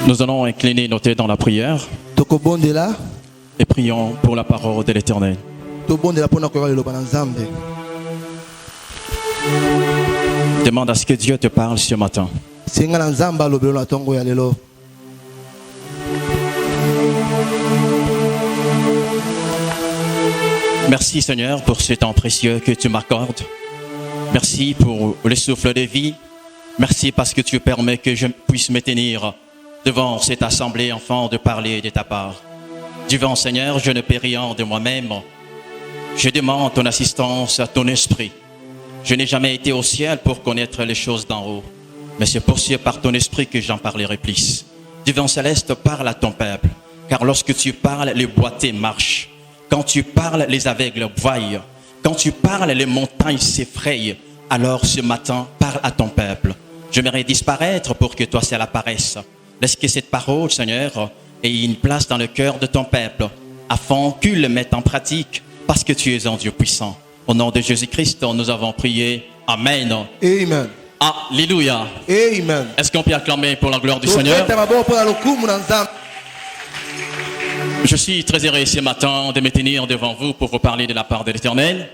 Nous allons incliner nos têtes dans la prière et prions pour la parole de l'Éternel. Demande à ce que Dieu te parle ce matin. Merci Seigneur pour ce temps précieux que tu m'accordes. Merci pour le souffle de vie. Merci parce que tu permets que je puisse me tenir devant cette assemblée enfant de parler de ta part. Divin Seigneur, je ne peux rien de moi-même. Je demande ton assistance à ton esprit. Je n'ai jamais été au ciel pour connaître les choses d'en haut. Mais c'est par ton esprit que j'en parlerai plus. Divin Céleste, parle à ton peuple. Car lorsque tu parles, les boiteux marchent. Quand tu parles, les aveugles voient. Quand tu parles, les montagnes s'effrayent. Alors ce matin, parle à ton peuple. J'aimerais disparaître pour que toi seul apparaisse. Laisse que cette parole, Seigneur, ait une place dans le cœur de ton peuple, afin qu'il le mette en pratique, parce que tu es un Dieu puissant. Au nom de Jésus-Christ, nous avons prié. Amen. Amen. Alléluia. Amen. Est-ce qu'on peut acclamer pour la gloire du Seigneur? Je suis très heureux ce matin de me tenir devant vous pour vous parler de la part de l'Éternel.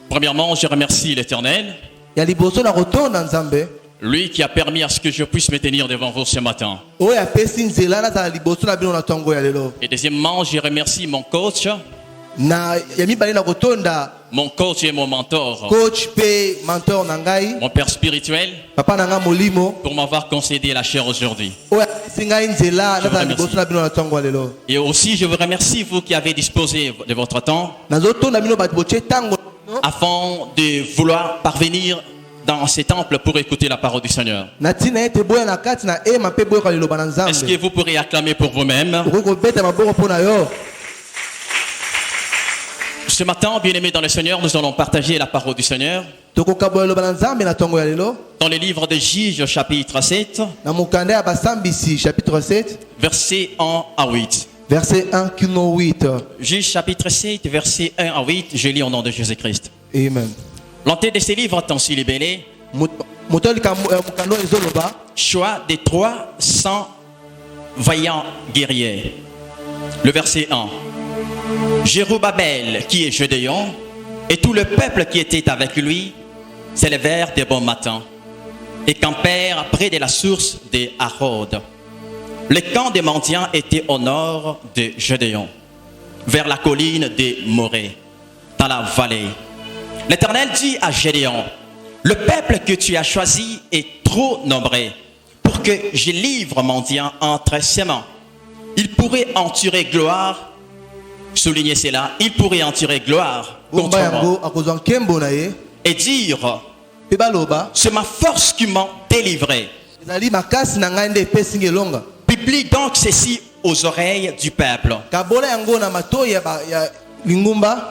Premièrement, je remercie l'Éternel, lui qui a permis à ce que je puisse me tenir devant vous ce matin. Et deuxièmement, je remercie mon coach. Mon coach et mon mentor, mon père spirituel, pour m'avoir concédé la chair aujourd'hui. Et aussi, je vous remercie, vous qui avez disposé de votre temps, afin de vouloir parvenir dans ces temples pour écouter la parole du Seigneur. Est-ce que vous pourrez acclamer pour vous-même? Ce matin, bien-aimés dans le Seigneur, nous allons partager la parole du Seigneur dans le livre de Juges, chapitre 7, versets 1 à 8. Verset 1 8. Juges, chapitre 7, versets 1 à 8, je lis au nom de Jésus-Christ. Amen. L'entête de ces livres tant si libellé, choix des 300 vaillants guerriers. Le verset 1. Jérubbabel, qui est Gédéon, et tout le peuple qui était avec lui, s'élevèrent de bon matin et campèrent près de la source de Harod. Le camp des mendiants était au nord de Gédéon, vers la colline de Morée, dans la vallée. L'Éternel dit à Gédéon, le peuple que tu as choisi est trop nombreux pour que je livre mendiants entre ses mains. Il pourrait en tirer gloire. Soulignez cela, il pourrait en tirer gloire contre moi et dire, c'est ma force qui m'a délivré. Publie donc ceci aux oreilles du peuple.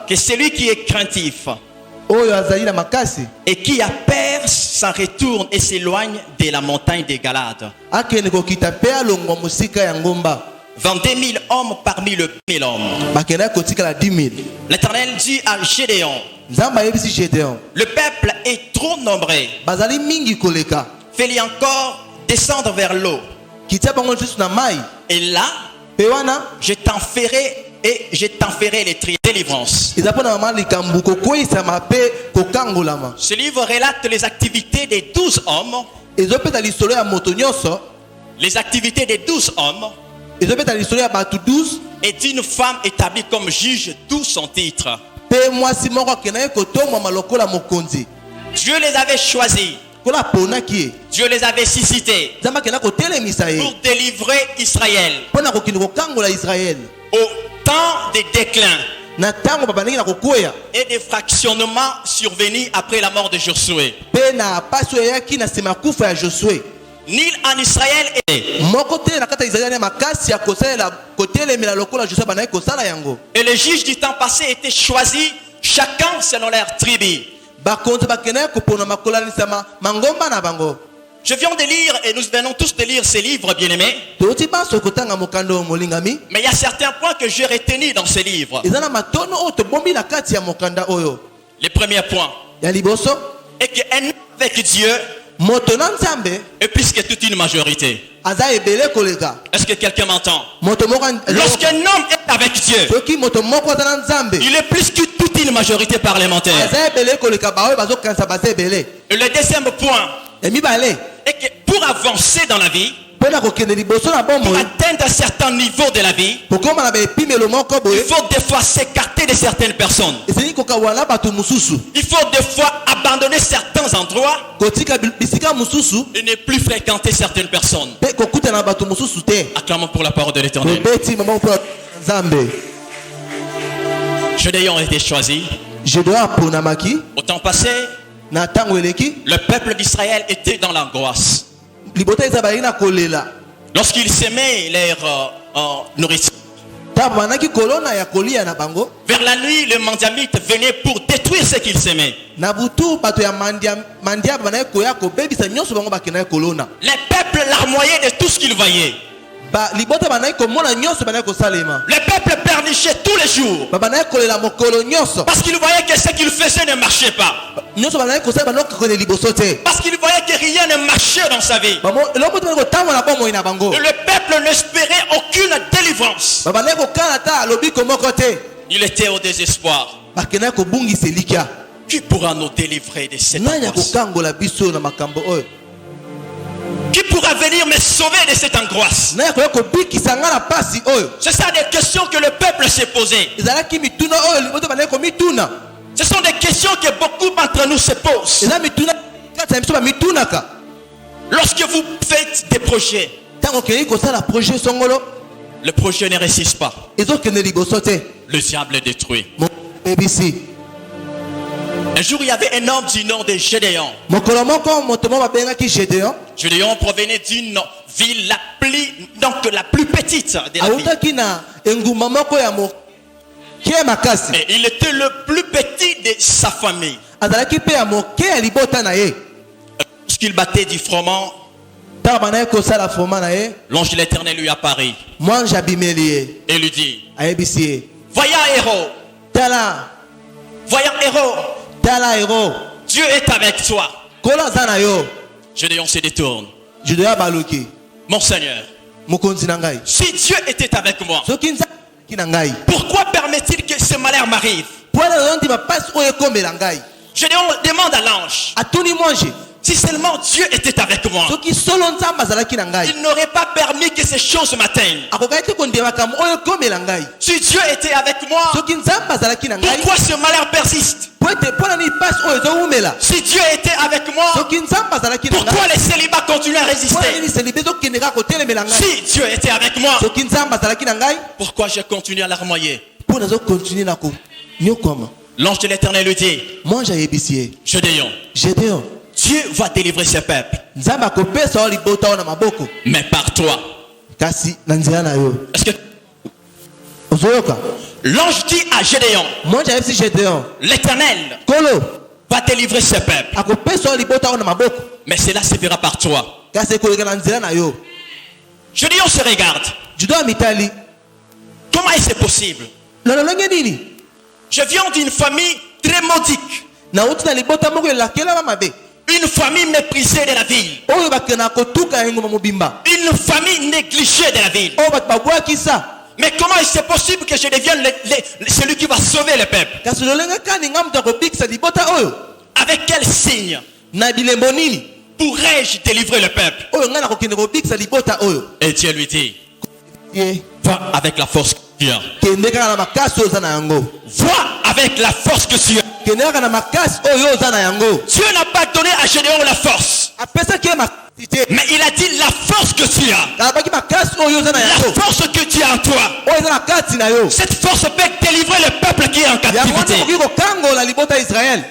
Que celui qui est craintif et qui a peur s'en retourne et s'éloigne de la montagne des Galades. 22 000 hommes parmi le 1000 hommes. L'Éternel dit à Gédéon, le peuple est trop nombreux. Fais-le encore descendre vers l'eau. Et là, je t'enverrai les délivrances. Ce livre relate les activités des 12 hommes. Les activités des 12 hommes. Et d'une femme établie comme juge, d'où son titre. Dieu les avait choisis. Dieu les avait suscités pour délivrer Israël au temps des déclins et des fractionnements survenus après la mort de Josué. Ni en Israël et les juges du temps passé étaient choisis chacun selon leur tribu. Je viens de lire et nous venons tous de lire ces livres, bien-aimés. Mais il y a certains points que j'ai retenus dans ces livres. Le premier point est qu'un avec Dieu moto na nzambe est plus que toute une majorité. aza ebele koleka Est-ce que quelqu'un m'entend? moto moko Lorsqu'un homme est avec Dieu, soki moto moko aza na nzambe il est plus que toute une majorité parlementaire. aza ebele koleka baoyo bazokanisa baza ebele Et le deuxième point emibale est que pour avancer dans la vie, mpo na kokende liboso na pour bomoi atteindre un certain niveau de la vie, kokóma na baepimelo moko il boye faut des fois s'écarter de certaines personnes. esengi kokawana bato mosusu Il faut des fois abandonner certains endroits kotika bisika mosusu et ne plus fréquenter certaines personnes. mpe kokutana na bato mosusu te Acclamons pour la parole de l'Éternel. tobeti mama mpo nzambe Gédéon a été choisi. Gédéon aponamaki Au temps passé, na ntango eleki le peuple d'Israël était dans l'angoisse. libota eza bazali na kolela Lorsqu'ils s'aimaient leur nourriture, ntango bandaki kolona ya kolia na bango vers la nuit, le mandiamite venait pour détruire ce qu'ils s'aimaient. na butu bato ya mandia bandaki koya kobebisa nyonso bango bakendaki kolona Les peuples larmoyaient de tout ce qu'ils voyaient. libota bandaki komona nyonso bandaki kosalema Le peuple pleurnichait tous les jours bandaki kolela mokolo nyonso parce qu'ils voyaient que ce qu'ils faisaient ne marchait pas. nyonso bandaki kosala bandaki kokende liboso te Parce qu'ils voyaient que rien ne marchait dans sa vie. eloko moto bandaki kotambola bomoi na bango Et le peuple n'espérait aucune délivrance. bandaki kokana ta lobiko moko te Il était au désespoir. bakendaki kobungisa elikya Qui pourra nous délivrer de cette nani angoisse? akokangola biso na makambo oyo Qui pourra venir me sauver de cette angoisse? nani akoya kobikisa nga na pasi oyo C'est ça des questions que le peuple s'est posées. ezalaki mituna oyo libota bandaki komituna Ce sont des questions que beaucoup d'entre nous se posent. eza mituna kati na biso bamitunaka Lorsque vous faites des projets, ntango okei kosala projet songolo le projet ne réussit pas. ezokende liboso te Le diable est détruit. ebisi Un jour, il y avait un homme du nom de Gédéon. mokolo moko moto moko babengaki Gédéon Gédéon provenait d'une ville la plus petite de la ville. awutaki na engumba moko ya moke makasi Et il était le plus petit de sa famille. azalaki mpe ya moke ya libota na ye Lorsqu'il battait du froment, ntango bandaki kosala foma na ye l'ange de l'Éternel lui apparut mwange abimeli ye et lui dit, ayebisi ye voyant héros, tala ero Dieu est avec toi. kolo aza na yo Gédéon se détourne. Gédéon abaluki Mon Seigneur, mokonzi na ngai si Dieu était avec moi, soki nzaki na ngai pourquoi permet-il que ce malheur m'arrive? mpo wana oyo ndima mpasi oyo ekombela ngai Gédéon demande à l'ange, atuni mwange si seulement Dieu était avec moi, soki solo nzambe azalaki na ngai il n'aurait pas permis que ces choses m'atteignent. akokaki te kondima makambo oyo ekombela ngai Si Dieu était avec moi, soki nzambe azalaki na ngai pourquoi ce malheur persiste? po ete mpo na nini mpasi oyo ezowumela Si Dieu était avec moi, soki nzambe azalaki na pourquoi ngai les célibats continuent à mpo na résister? nini selibe ezokende kaka kotelemela ngai Si Dieu était avec moi, soki nzambe azalaki na ngai pourquoi je continue à larmoyer? mpo nazokontinue na konyokwama L'ange de l'Éternel lui dit, mwange ayebisi ye Gédéon, Gédéon Dieu va délivrer ce peuple, nzambe akopesa oyo libota oyo na maboko mais par toi. kasi na nzela na yo Est-ce que ozoyoka l'ange dit à Gédéon, mwange ayebisi Gédéon l'Éternel kolo va délivrer ce peuple, akopesa oyo libota oyo na maboko mais cela se fera par toi. kasi ekoleka na nzela na yo Gédéon se regarde. judo amitali Comment est-ce possible? na lolenge nini Je viens d'une famille très maudite, nauti na libota moko elakelama mabe une famille méprisée de la ville, oyo bakendaka kotuka engoma mobimba une famille négligée de la ville. oyo bato babwaki sa Mais comment est-ce possible que je devienne celui qui va sauver le peuple? kasi lolenge kani nga moto akobikisa libota oyo Avec quel signe na bilembo nini pourrais-je délivrer le peuple? oyo ngai nakokende kobikisa libota oyo Et Dieu lui dit, ye va avec la force que tu as. kende kaka na makasi oyo oza na yango Va avec la force que tu as. kende kaka na makasi oyo oza na yango Dieu n'a pas donné à Gédéon la force, apesaki ye makasi te mais il a dit la force que tu as. alobaki makasi oyo oza na La yango force que tu as en toi. oyo eza na kati na yo Cette force peut délivrer le peuple qui est en yango wana captivité. okoki kokangola libota ya israele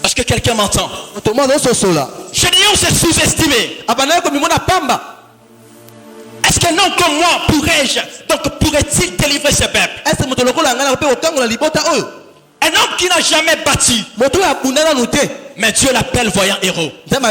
Est-ce que quelqu'un m'entend? moto mwana ososola Gédéon s'est sous-estimé. abandaki komimona pamba Est-ce qu'un homme comme moi pourrait-il délivrer ce peuple? ese moto lokola ngai nakope kokangola libota oyo Un homme qui n'a jamais bâti, moto oyo abunda nanu te mais Dieu l'appelle voyant héros. nzambe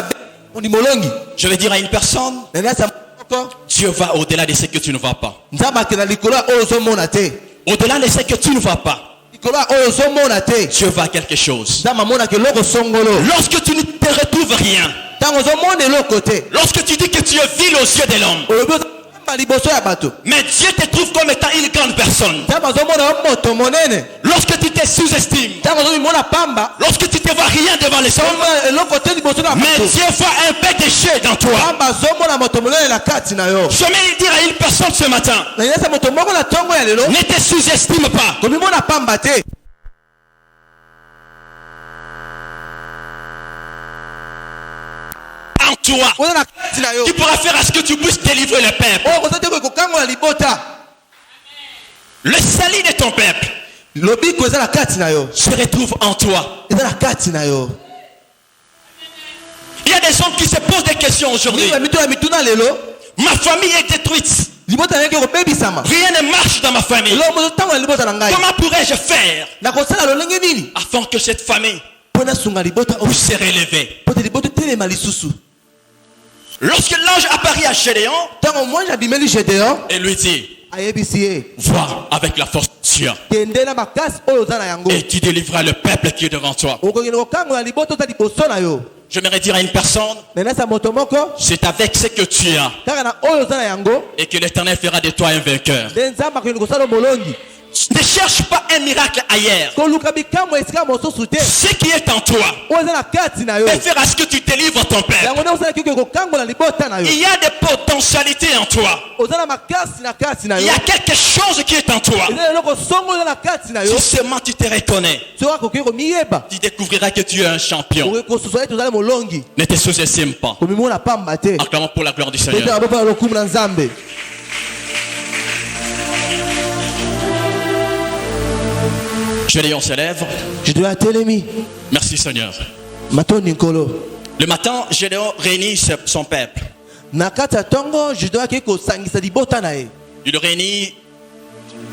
abendi molongi Je vais dire à une personne, nani asa moko Dieu va au-delà de ce que tu ne vois pas. nzambe akenda likolo ya oyo ozomona te Au-delà de ce que tu ne vois pas, likolo ya oyo ozomona te Dieu va quelque chose. nzambe amonaka eloko songolo Lorsque tu ne te retrouves rien, ntango ozomona eloko te lorsque tu dis que tu es vil aux yeux de l'homme, olobi ozomba liboso ya bato mais Dieu te trouve comme étant une grande personne. ntango ozomona yo moto monene Lorsque tu te sous-estimes, ntango ozomimona pamba lorsque tu te vois rien devant les hommes, ozomona eloko te liboso na mais bato Dieu voit un PDG dans toi. pamba azomona moto monene na kati na yo Je vais dire à une personne ce matin, na nyesa moto moko na ntongo ya lelo ne te sous-estime pas. komimona pamba te En toi, oza na kati na yo tu pourras faire à ce que tu puisses délivrer le peuple. oyo koza te kokangola libota Le salut de ton peuple lobiko eza na kati na yo se retrouve en toi. eza na kati na yo Il y a des hommes qui se posent des questions aujourd'hui. ya mito ya mituna lelo Ma famille est détruite. libota nayaki kobebisama Rien ne marche dans ma famille. eloko mozo ntango ya libota na ngai Comment pourrais-je faire nakosala lolenge nini afin que cette famille mpo nasunga libota oyo puisse se relever? mpo te libota telema lisusu Lorsque l'ange apparaît à Gédéon ntango mwanje abimeli gedeon et lui dit, ayebisi ye va avec la force de Dieu kende na makasi oyo oza na yango et tu délivreras le peuple qui est devant toi. okokende kokangola libota oza liboso na yo J'aimerais dire à une personne, menasa moto moko c'est avec ce que tu as kaka na oyo oza na yango et que l'Éternel fera de toi un vainqueur. nde nzambe akokende kosala molongi Ne cherche pas un miracle ailleurs. koluka bikamwa esika mosusu te Ce qui est en toi oyo eza na kati na yo peut faire à ce que tu délivres ton peuple. yango nde osalaki okende kokangola libota na yo Il y a des potentialités en toi. oza na makasi na kati na Il yo y a quelque chose qui est en toi. eza eloko songo oza na kati na yo Si seulement tu te reconnais, soki akoki komiyeba tu découvriras que tu es un champion. okoki kosusu ete ozali molongi Ne te sous-estime pas. komimona pamba te Acclamons pour la gloire du petaka Seigneur. bopala lokumu na nzambe Gédéon se lève. Gédéon atelemi Merci Seigneur. matondi nkolo Le matin, Gédéon réunit son peuple. na kati ya ntongo Gédéon akei kosangisa libota na ye Il réunit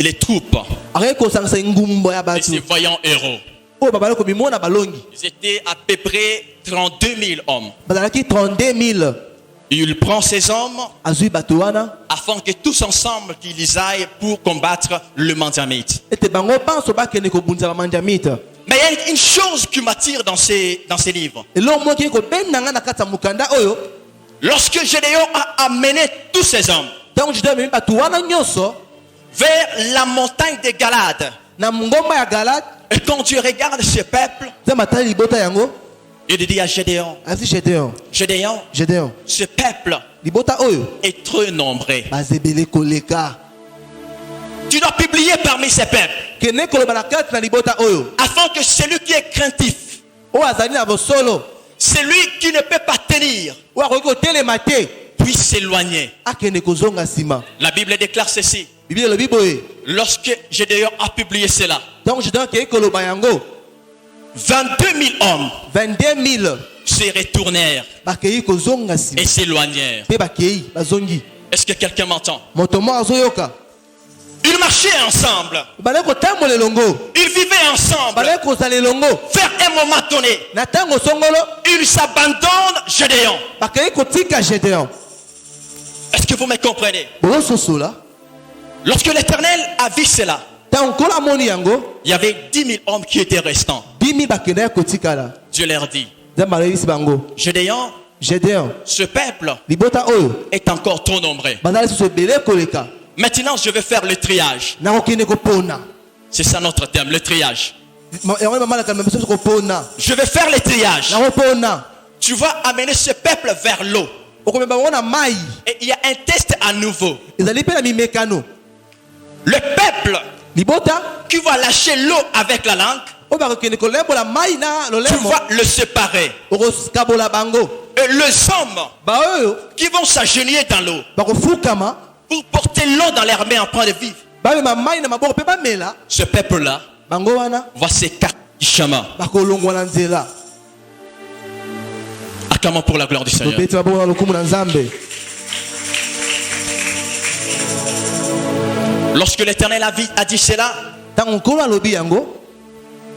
les troupes akei kosangisa ngumbo ya de bato ses voyants héros. oyo babali komimona balongi Ils étaient à peu près 32 000 hommes. bazalaki 32 000 Il prend ces hommes azwi bato wana afin que tous ensemble qu'ils aillent pour combattre le Mandiamite. ete bango banso bakende kobundisa bamandiamite Mais il y a une chose qui m'attire dans ces livres. eloko moki kobenda nga na kati ya mokanda oyo Lorsque Gédéon a amené tous ces hommes ntango Gédéon amemi bato wana nyonso vers la montagne de Galade, na ngomba ya galate et quand tu regardes ce peuple, nzambe atali libota yango il dit à Gédéon, asi Gédéon Gédéon, ce peuple libota oyo est trop nombreux. baza ebele koleka Tu dois publier parmi ces peuples, kende koloba na kati na libota oyo afin que celui qui est craintif, oyo azali na bosolo celui qui ne peut pas tenir, oyo akoki kotelema te puisse s'éloigner. akende kozonga nsima La Bible déclare ceci. biblia elobi boye Lorsque Gédéon a publié cela, ntango Gédéon akei koloba yango 22 000 hommes 22 000 se retournèrent bakei kozonga nsima et s'éloignèrent. mpe bakei bazongi Est-ce que quelqu'un m'entend? moto moko azoyoka Ils marchaient ensemble. bazali kotambola elongo Ils vivaient ensemble. bazali kozala elongo Vers un moment donné, na ntango songolo ils s'abandonnent Gédéon. bakei kotika Gédéon Est-ce que vous me comprenez? bozososola Lorsque l'Éternel a vu cela, ntango nkolo amoni yango il y avait 10 000 hommes qui étaient restants. 10 000 bakendaki kotikala Dieu leur dit, nzambe aloyebisi bango Gédéon, Gédéon ce peuple libota oyo est encore trop nombreux. bazali lisusu ebele koleka Maintenant, je vais faire le triage. nakokende kopona C'est ça notre thème, le triage. yango mamalaka na biso kopona Je vais faire le triage. nakopona Tu vas amener ce peuple vers l'eau. okomema bango na mai Et il y a un test à nouveau. ezali mpe na mimekano Le peuple libota qui va lâcher l'eau avec la langue, oyo bakokende kolembola mai na tu lolemo vas le séparer. okokabola bango Et les hommes baoyo qui vont s'agenouiller dans l'eau bakofukama pour porter l'eau dans leurs mains en train de vivre, bamema mai na maboko mpe bamela ce peuple-là bango wana va s'écarter du chemin. bakolongwa na nzela Acclamons pour la gloire du Seigneur. topeti baboko na lokumu na nzambe Lorsque l'Éternel a dit cela, ntango nkolo alobi yango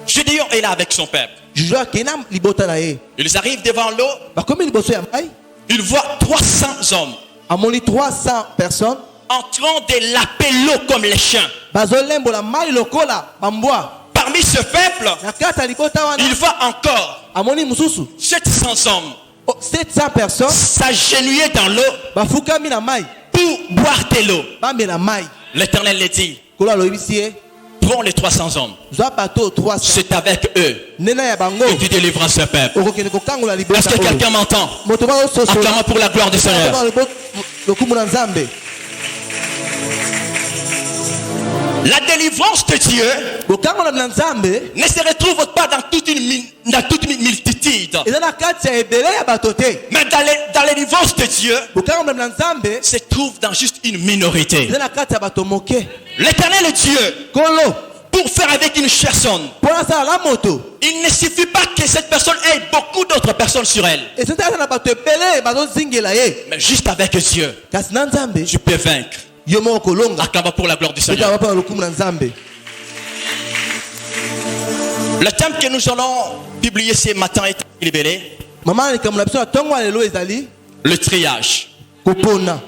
Gédéon est là avec son peuple. juju akei na libota na ye Ils arrivent devant l'eau, bakomi liboso ya mai ils voient 300 hommes amoni 300 personnes en train de laper l'eau comme les chiens. bazolembola mai lokola bambwa parmi ce peuple, na kati ya libota wana il va encore amoni mususu 700 hommes 700 personnes s'agenouiller dans l'eau bafukami na mai pour boire de l'eau. bamela mai. L'Éternel les dit, Kolo alobi si ye prends les 300 hommes. zwa bato 300 C'est avec eux nena ya bango que tu délivres ce peuple. okokende kokangola Est-ce libota que quelqu'un m'entend? moto baososola Acclamons pour la gloire du Seigneur. lokumu na nzambe. La délivrance de Dieu kokangola na nzambe ne se retrouve pas dans toute une multitude. eza na kati ya ebele ya bato te. Mais dans la délivrance de Dieu, kokangola na nzambe se trouve dans juste une minorité. eza na kati ya bato moke. L'Éternel Dieu, kolo pour faire avec une personne, mpo nasala la moto il ne suffit pas que cette personne ait beaucoup d'autres personnes sur elle. ezali aza na bato ebele bazozingela ye Mais juste avec Dieu, kasi na nzambe tu peux vaincre. yo moko kolonga Acclamons pour la gloire du Seigneur. eza mpo na lokumu na nzambe. Le thème que nous allons publier ce matin est libéré. mama likambo na biso na ntongo ya lelo ezali Le triage. kopona.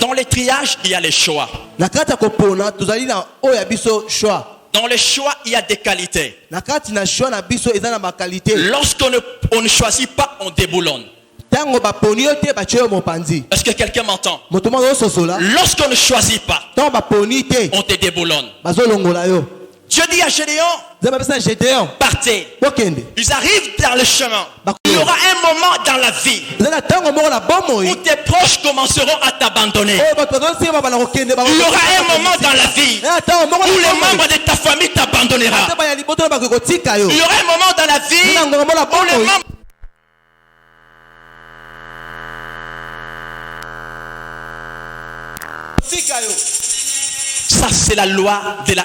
Dans le triage, il y a les choix. Na kati ya kopona tozali na oyo ya biso choix. Dans les choix, il y a des qualités. Na kati na choix na biso eza na bakalite. Lorsqu'on ne choisit pas, on déboulonne. ntango baponi yo te batie yo mopanzi. Est-ce que quelqu'un m'entend? moto moko ozososola Lorsqu'on ne choisit pas, ntango baponi te on te déboulonne. bazolongola yo. Dieu dit à Gédéon, nzambe apesa na Gédéon partez. bokende. Ils arrivent dans le chemin. Il y aura un moment dans la vie eza na ntango moko na bomoi où tes proches commenceront à t'abandonner. oyo bato bazosima bana kokende Il y aura un moment dans la vie eza na ntango moko où na les bomoi membres de ta famille t'abandonnera. te baya liboto na bakoki kotika yo. Il y aura un moment dans la vie eza na ngongo moko na où les bomoi membres tika yo. Ça, c'est la loi de la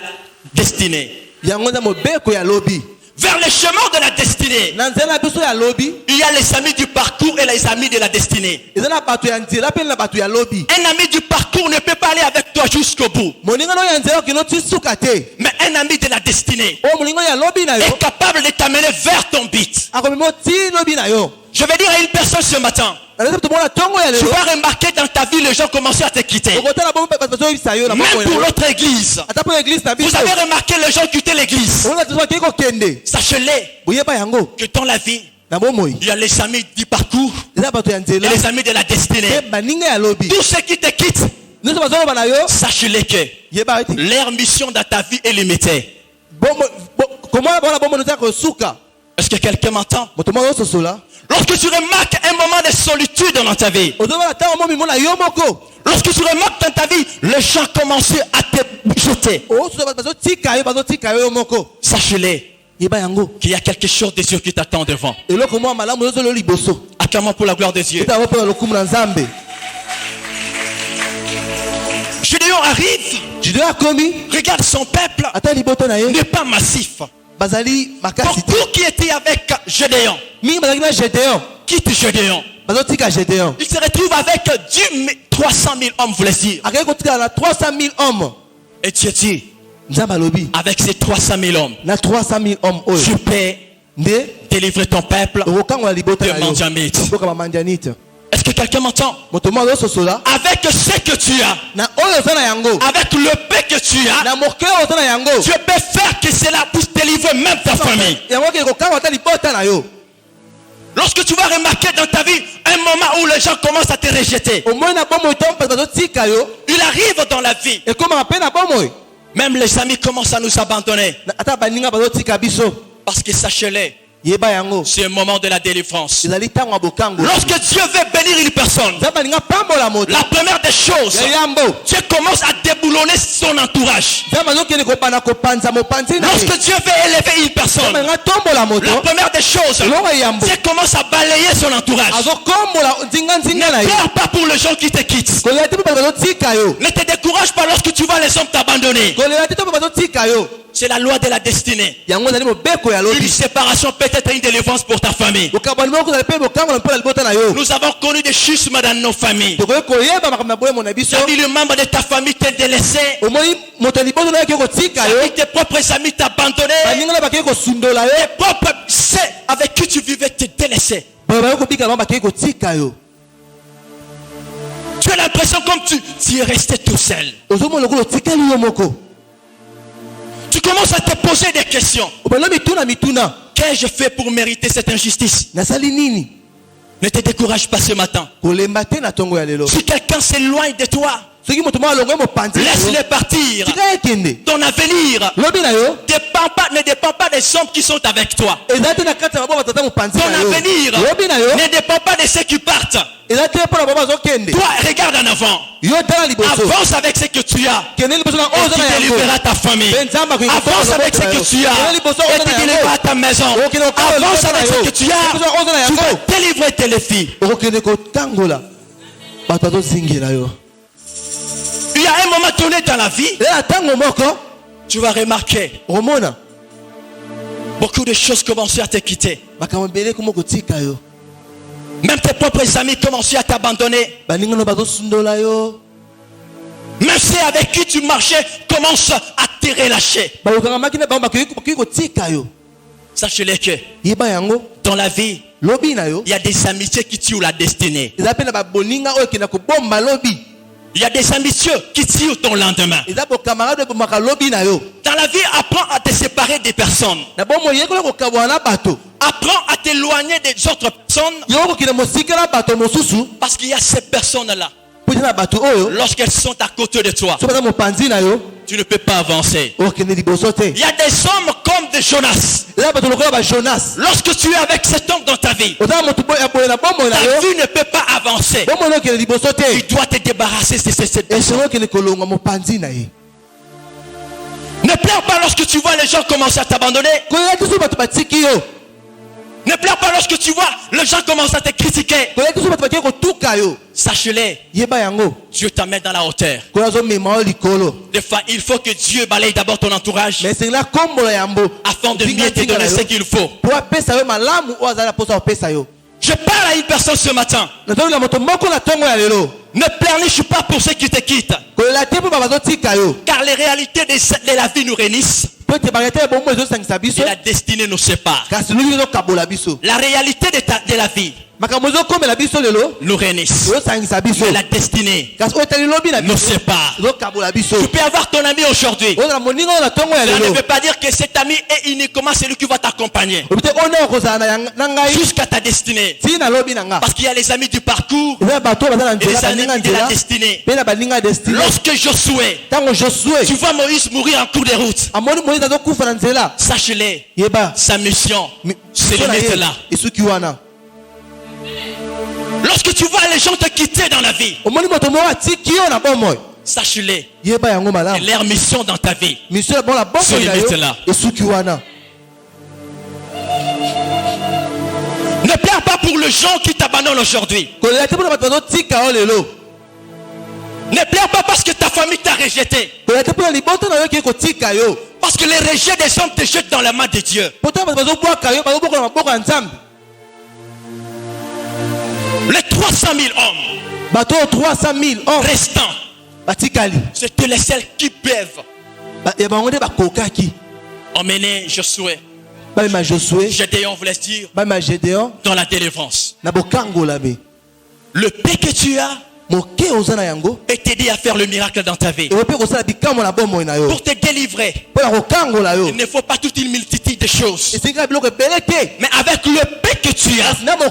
destinée. yango eza mobeko ya lobi. Vers le chemin de la destinée, na nzela na biso ya lobi il y a les amis du parcours et les amis de la destinée. eza na bato ya nzela mpe na bato ya lobi. Un ami du parcours ne peut pas aller avec toi jusqu'au bout. moninga no ya nzela okino ti suka te. Mais un ami de la destinée oyo moninga ya lobi na yo est capable de t'amener vers ton but. akomema oti lobi na yo. Je vais dire à une personne ce matin, aleza tomona ntongo ya tu lelo vas remarquer dans ta vie, les gens commencent à te quitter. okotala bomo bato bazoyebisa yo na Même moko pour ya l'autre église. ata mpo église na Vous biso avez remarqué les gens quitter l'église. olonga tiso akei kokende Sachez-le boyeba yango que dans la vie, na bomoi il y a les amis du parcours eza bato ya et nzela les amis de la destinée. mpe baninga ya lobi Tous ceux qui te quittent, nyonso bazoloba na yo sachez-le que yeba ete leur mission dans ta vie est limitée. komona bona bomoi eza kosuka. Est-ce que quelqu'un m'entend? moto moko ozososola Lorsque tu remarques un moment de solitude dans ta vie, ozomona ntango mo mimona yo moko lorsque tu remarques dans ta vie, les gens commencent à te jeter, osusa bato bazotika yo moko sachez-le yeba yango qu'il y a quelque chose de Dieu qui t'attend devant. eloko moko malamu ozozolo liboso Acclamons pour la gloire de Dieu. etango mpo na lokumu na nzambe. Gédéon arrive, Juda akomi regarde son peuple, ata liboto na ye n'est pas massif. bazali makasi te. Beaucoup qui étaient avec Gédéon mingi bazalaki na Gédéon quitte Gédéon. bazotika Gédéon Il se retrouve avec 300 000 hommes, voulez dire. akei kotikala na 300 000 hommes. Et Dieu dit, nzambe alobi avec ces 300 000 hommes, na 300 000 hommes oyo tu peux nde délivrer ton peuple okokangola libota de na yo Mandiamite. mboka bamandianite. Est-ce que quelqu'un m'entend? moto moko azososola Avec ce que tu as, na oyo oza na yango avec le paix que tu as, na moke oyo oza na yango tu peux faire que cela puisse délivrer même ta famille. yango okei kokanga ata libota na yo. Lorsque tu vas remarquer dans ta vie un moment où les gens commencent à te rejeter, omoi na bomoi to bato bazotika yo il arrive dans la vie, ekomaka mpe na bomoi même les amis commencent à nous abandonner. ata baninga bazotika biso Parce que sachez-le, yeba yango c'est un moment de la délivrance. ezali ntango ya bokango. Lorsque Dieu veut bénir une personne, nzambe alinga pambola moto la première des choses, ya yambo Dieu commence à déboulonner son entourage. nzambe azokende kobanda kopanza mopanzi na ye. Lorsque Dieu veut élever une nzambe personne, alinga tombola moto la première des choses, eloko ya yambo Dieu commence à balayer son entourage. azokombola nzinga na Ne ye pleure pas pour les gens qui te quittent. kolela te mpe bato bazotika yo Ne te décourage pas lorsque tu vois les hommes t'abandonner. kolela te to mpe bazotika yo C'est la loi de la destinée. yango ezali mobeko ya Une lobi séparation peut être une délivrance pour ta famille. bokabwani moko kozali mpe bokangola mpo na libota na yo Nous avons connu des schismes dans nos familles. tokoki koyeba makambo na boyemo na Tu biso as vu le membre de ta famille t'a délaissé. omoi moto ya liboso na yo akei kotika yo Tes propres amis t'abandonné. baninga na bakei kosundola yo Tes propres c'est avec qui tu vivais te délaissé. bayo bayo kobika bango bakei kotika yo Tu as l'impression comme tu es resté tout seul. ozomona lokola otikali yo moko Tu commences à te poser des questions. Qu'ai-je fait pour mériter cette injustice? Ne te décourage pas ce matin. Si quelqu'un s'éloigne de toi, laisse-les partir. Ton avenir ne dépend pas des hommes qui sont avec toi. Ton avenir ne dépend pas de ceux qui partent. Toi, regarde en avant. Avance avec ce que tu as. Et tu délivreras ta famille. Avance avec ce que tu as. Et tu délivreras ta maison. Avance avec ce que tu as. Tu vas délivrer tes filles. Il y a un moment donné dans la vie, tu vas remarquer beaucoup de choses commencer à te quitter. Même tes propres amis commencent à t'abandonner. Même ceux avec qui tu marchais commencent à te relâcher. Sachez-le que dans la vie, il y a des amitiés qui tuent la destinée. Il y a des amitiés qui tuent ton lendemain. Dans la vie, apprends à te séparer des personnes. Apprends à t'éloigner des autres personnes. Parce qu'il y a ces personnes-là. Lorsqu'elles sont à côté de toi, tu ne peux pas avancer. Il y a des hommes comme des Jonas. Lorsque tu es avec cet homme dans ta vie, ta vie ne peut pas avancer. Tu dois te débarrasser de cette personne. Ne pleure pas lorsque tu vois les gens commencer à t'abandonner. Ne pleure pas lorsque tu vois les gens commencent à te critiquer. Sache-le, Dieu t'amène dans la hauteur. Des fois, il faut que Dieu balaye d'abord ton entourage afin de mieux te donner ce qu'il faut. Je parle à une personne ce matin. Ne pleurniche pas pour ceux qui te quittent. Car les réalités de la vie nous réunissent. Et la destinée nous sépare. La réalité de la vie nous réunissent. Mais la destinée nous sépare. Tu peux avoir ton ami aujourd'hui. Ça ne veut pas dire que cet ami est uniquement celui qui va t'accompagner jusqu'à ta destinée. Parce qu'il y a les amis du parcours et les amis de la destinée. Lorsque Josué, tu vois Moïse mourir en cours de route, sache-le, sa mission se limite là. Lorsque tu vois les gens te quitter dans la vie, sache-le, leur mission dans ta vie se limite là. Ne pleure pas pour les gens qui t'abandonnent aujourd'hui. Ne pleure pas parce que ta famille t'a rejeté. Parce que les rejets des hommes te jettent dans la main de Dieu. Les 300 000 hommes restants, c'était les seuls qui peuvent emmener Josué. Gédéon voulait dire dans la délivrance. Le paix que tu as et t'aider à faire le miracle dans ta vie. Pour te délivrer, il ne faut pas toute une multitude de choses. Mais avec le paix que tu as, la main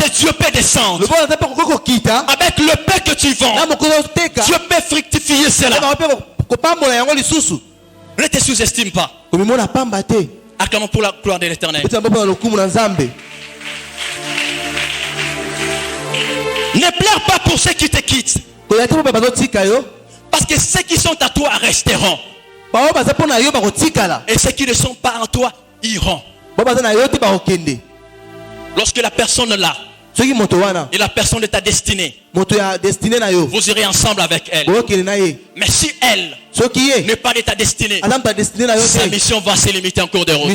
de Dieu peut descendre. Avec le paix que tu vends, Dieu peut fructifier cela. Ne te sous-estime pas. Acclamons pour la gloire de l'Éternel. Ne pleure pas pour ceux qui te quittent. Parce que ceux qui sont à toi resteront. Et ceux qui ne sont pas en toi iront. Lorsque la personne là et la personne de ta destinée, vous irez ensemble avec elle. Mais si elle n'est pas de ta destinée, sa mission va se limiter en cours de route.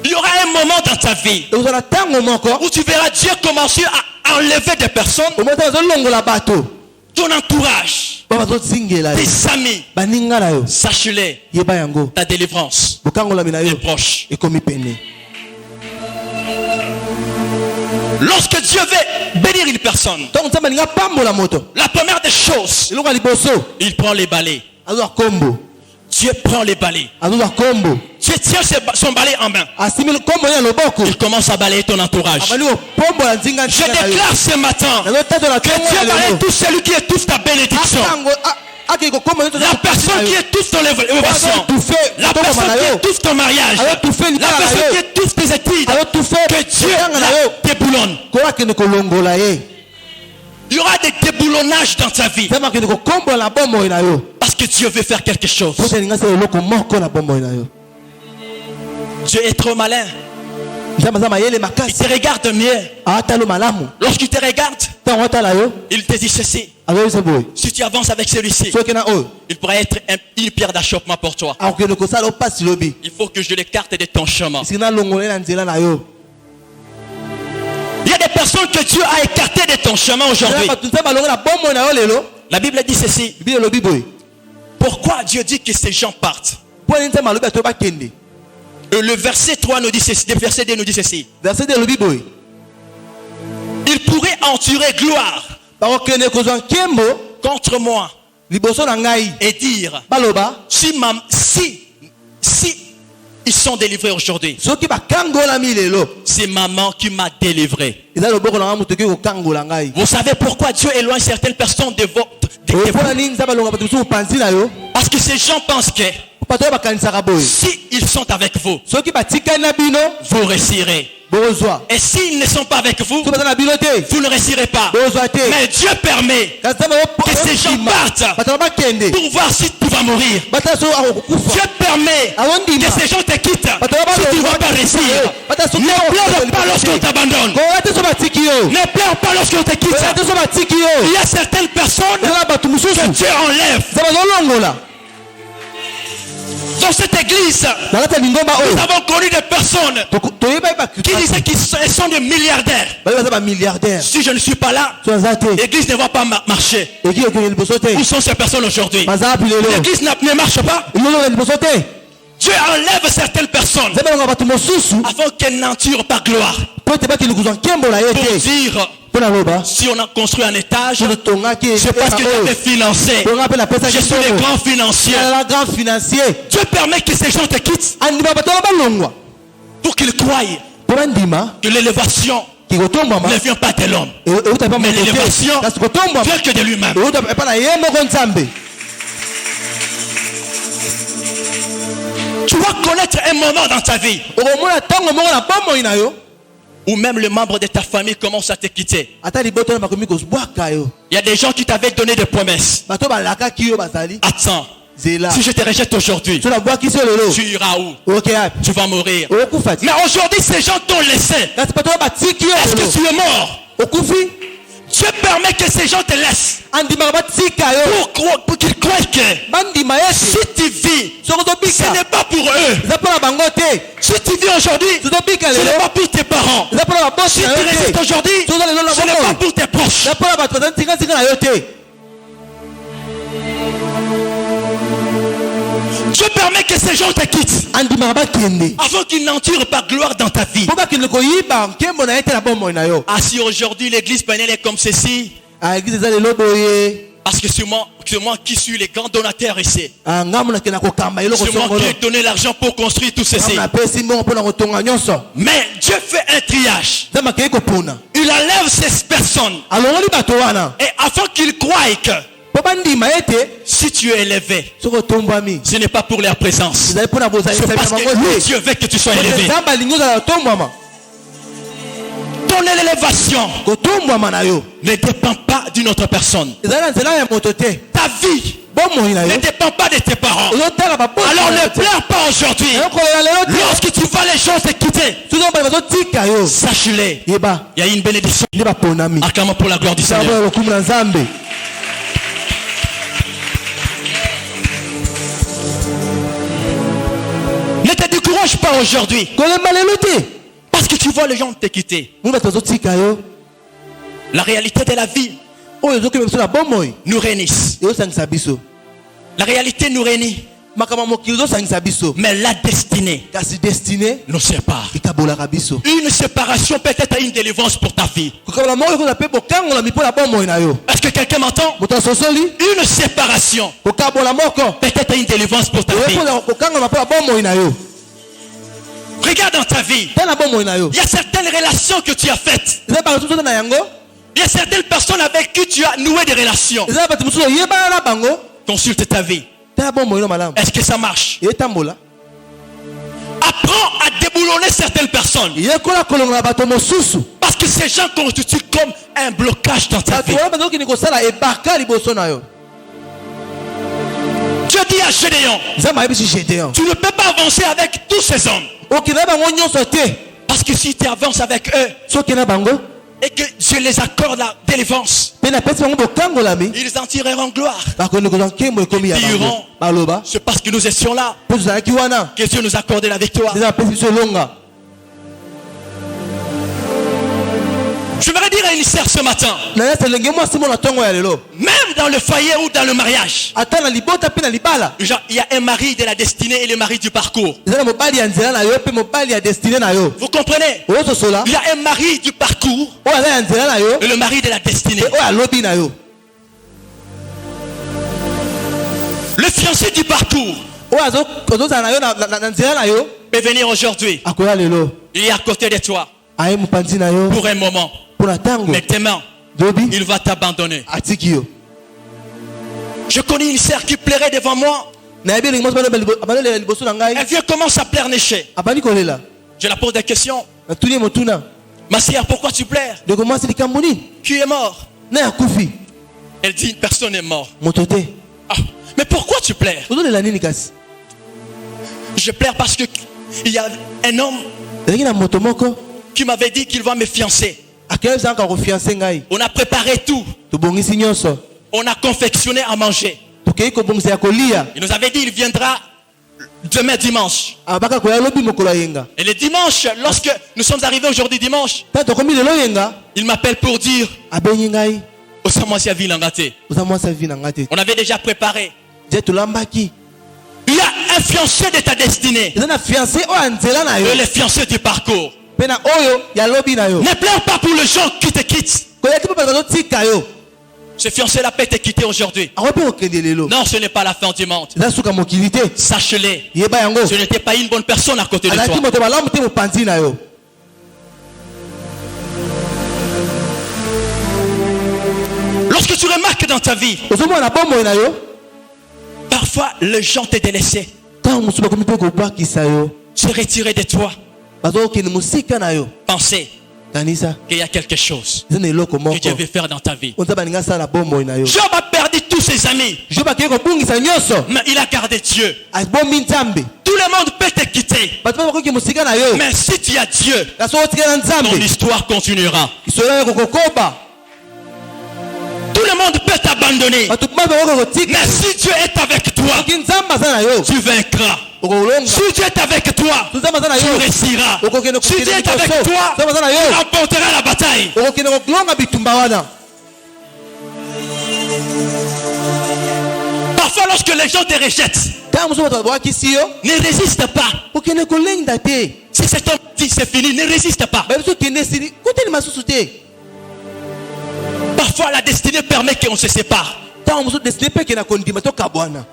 Il y aura un moment dans ta vie où tu verras Dieu commencer à enlever des personnes, ton entourage, tes amis. Sache-le, ta délivrance est proche. Lorsque Dieu veut bénir une personne, la première des choses, il prend les balais azwa kombo Dieu prend les balais. azwa kombo Dieu tient son balai en main. asimili kombo ya loboko Il commence à balayer ton entourage. abali pombo ya nzinga Je déclare ce matin que Dieu balaye tout celui qui étouffe ta bénédiction. La personne qui étouffe ton élévation. La personne qui étouffe ton mariage. La personne qui étouffe tes études. Que Dieu la déboulonne. Il y aura des déboulonnages dans ta vie. Parce que Dieu veut faire quelque chose. Dieu est trop malin. Il te regarde mieux. Lorsqu'il te regarde, il te dit ceci. Si tu avances avec celui-ci, il pourrait être une pierre d'achoppement pour toi. Il faut que je l'écarte de ton chemin. Il y a des personnes que Dieu a écartées de ton chemin aujourd'hui. La Bible dit ceci. Pourquoi Dieu dit que ces gens partent? Le verset 3 nous dit ceci. Le verset 2 nous dit ceci. Il pourrait endurer gloire contre moi et dire si ils sont délivrés aujourd'hui, c'est maman qui m'a délivré. Vous savez pourquoi Dieu éloigne certaines personnes de vous? Parce que ces gens pensent que si ils sont avec vous, vous réussirez. Et s'ils ne sont pas avec vous, vous ne réussirez pas. Mais Dieu permet que ces gens partent pour voir si tu vas mourir. Dieu permet que ces gens te quittent si tu ne vas pas réussir. Ne pleure pas lorsqu'on t'abandonne. Ne pleure pas lorsqu'on te quitte. Il y a certaines personnes que Dieu enlève. Dans cette église, nous avons connu des personnes qui disaient qu'ils sont des milliardaires. Si je ne suis pas là, l'église ne va pas marcher. Où sont ces personnes aujourd'hui? L'église ne marche pas. Dieu enlève certaines personnes afin qu'elles n'enturent pas gloire. Pour dire, si on a construit un étage, c'est parce que Dieu est financé. Je suis le grand financier. Dieu permet que ces gens te quittent pour qu'ils croient que l'élévation ne vient pas de l'homme, mais l'élévation vient que de lui-même. Tu vas connaître un moment dans ta vie où même le membre de ta famille commence à te quitter. Il y a des gens qui t'avaient donné des promesses. Attends, si je te rejette aujourd'hui, tu iras où? Tu vas mourir. Mais aujourd'hui, ces gens t'ont laissé. Est-ce que tu es mort? Dieu permet que ces gens te laissent pour qu'ils croient que si tu vis, ce n'est pas pour eux. Si tu vis aujourd'hui, ce n'est pas pour tes parents. Si tu résistes aujourd'hui, ce n'est pas pour tes proches. Dieu permet que ces gens te quittent avant qu'ils n'enturent pas gloire dans ta vie. Ah, si aujourd'hui l'église Paniel est comme ceci, parce que c'est moi qui suis le grand donateur ici. C'est moi qui ai donné l'argent pour construire tout ceci. Mais Dieu fait un triage. Il enlève ces personnes. Et afin qu'ils croient que si tu es élevé, ce n'est pas pour leur présence. C'est parce que Dieu veut que tu sois élevé. Ton élévation ne dépend pas d'une autre personne. Ta vie ne dépend pas de tes parents. Alors ne pleure pas aujourd'hui. Lorsque tu vois les gens se quitter, sache-les, il y a une bénédiction. Acclamons pour la gloire du Seigneur. Ne te décourage pas aujourd'hui. Parce que tu vois les gens te quitter. La réalité de la vie nous réunissent. La réalité nous réunit. makambo mokili ezosangisa biso. Mais la destinée Kasi destinée nous sépare. ekabolaka biso. Une séparation peut être une délivrance pour ta vie. Kokabola moko ekoza pe bokangola mipola bomoi na yo. Est-ce que quelqu'un m'entend? Moto asosoli Une séparation kokabola moko peut être une délivrance pour ta vie. ekoza kokangola mipola bomoi na yo. Regarde dans ta vie. Tala bomoi na yo. Il y a certaines relations que tu as faites. Eza ba tuzo na yango. Il y a certaines personnes avec qui tu as noué des relations. Eza ba tuzo yeba na bango. Consulte ta vie. Tala bomoi no malamu. Est-ce que ça marche? Etambola. Apprends à déboulonner certaines personnes. Yekola kolonga bato mosusu. Parce que ces gens constituent comme un blocage dans ta vie. Bato wana bazoki nikosala ebaka liboso na yo. Dieu dit à Gédéon, Nzambe ayebisi Gédéon. tu ne peux pas avancer avec tous ces hommes. Okina bango nyonso te. Parce que si tu avances avec eux Soki na bango et que Dieu les accorde la délivrance, pe na pesi bango bokangolami. ils en tireront gloire. Bakondi kozwa nkembo ekomi ya bango. Diront. Baloba. C'est parce que nous étions là Po tozalaki wana. que Dieu nous accordait la victoire. Nzambe apesi biso elonga. Je voudrais dire à une sœur ce matin, Na yesa lenge mwasi mona tongo ya lelo. même dans le foyer ou dans le mariage, Ata na libota pe na libala. genre, il y a un mari de la destinée et le mari du parcours. Eza na mobali ya nzela na yo pe mobali ya destiné na yo. Vous comprenez? Ozosola. Il y a un mari du parcours Oyo aza ya nzela na yo. et le mari de la destinée. Pe oyo alobi na yo. Le fiancé du parcours Oyo azozala na yo na nzela na yo. peut venir aujourd'hui. Akoya lelo. Il est à côté de toi Aye mopanzi na yo. pour un moment. Pona tango. Mais demain, Dobi. il va t'abandonner. Atiki yo. Je connais une sœur qui plairait devant moi. Na yebi lingi mwasi bana liboso na ngai. Elle vient commence à pleurnicher. Abani kolela. Je la pose des questions. Na tuni motuna. Ma sœur, pourquoi tu pleures? Ndeko mwasi likambo nini? Qui est mort? Na yakufi. Elle dit, personne n'est mort. Moto te. Ah, mais pourquoi tu pleures? Ozolela nini kasi? Je pleure parce que il y a un homme Ezalaki na moto moko. qui m'avait dit qu'il va me fiancer. Akei ezalaka kofiance ngai. On a préparé tout. Tobongisi nyonso. On a confectionné à manger. Tokei kobongisa ya kolia. Il nous avait dit qu'il viendra demain dimanche. Abaka koya lobi mokolo yenga. Et le dimanche, lorsque nous sommes arrivés aujourd'hui dimanche, Ta tokomi lelo yenga. il m'appelle pour dire Abenyi ngai. Osamwasi ville en gâté. Oza mwasi vi na ngate. On avait déjà préparé. Je tolambaki. Il y a un fiancé de ta destinée. Eza na fiancé oyo nzela na yo. Et le fiancé du parcours. Pe na oyo ya lobi na yo. Ne pleure pas pour les gens qui te quittent. Koya ti papa zo tika yo. Ce fiancé-là peut te quitter aujourd'hui. Akope okende lelo. Non, ce n'est pas la fin du monde. Eza suka mokili te. Sache-le. Yeba yango. Ce n'était pas une bonne personne à côté de Alaki toi. moto malamu te mopanzi na yo. Lorsque tu remarques dans ta vie, Ozomona bomoi na yo. parfois les gens te délaissent, Tango mosusu bakomi mpe kobwakisa yo. se retirer de toi, Bazokende mosika na yo. penser Kanisa. qu'il y a quelque chose Eza na eloko que moko. Dieu veut faire dans ta vie. Oza baninga asala bomoi na yo. Job a perdu tous ses amis, Jo bakei kobungisa nyonso. mais il a gardé Dieu. Abomi nzambe. Tout le monde peut te quitter, Bato bakoki mosika na yo. mais si tu as Dieu, Kasi otikala ton nzambe. histoire continuera. Isola yo kokoba. Tout le monde peut t'abandonner, Bato bato bakoki kotika. mais si Dieu est avec toi, Soki nzambe aza na yo. tu vaincras. Okolonga. Si Dieu est avec toi, Nzambe aza na tu yo. réussiras. Okokende Si Dieu est avec liboso. toi, Nzambe aza na tu yo. remporteras la bataille. Okokende kolonga bitumba wana. Parfois, lorsque les gens te rejettent, Tango mosusu bato babwakisi yo. ne résiste pas. Okende kolenda te. Si cet homme dit c'est fini, ne résiste pas. Babiso kende sili. Koteli masusu te. Parfois, la destinée permet qu'on se sépare. Tango mosusu desine peke na kondima to kabwana.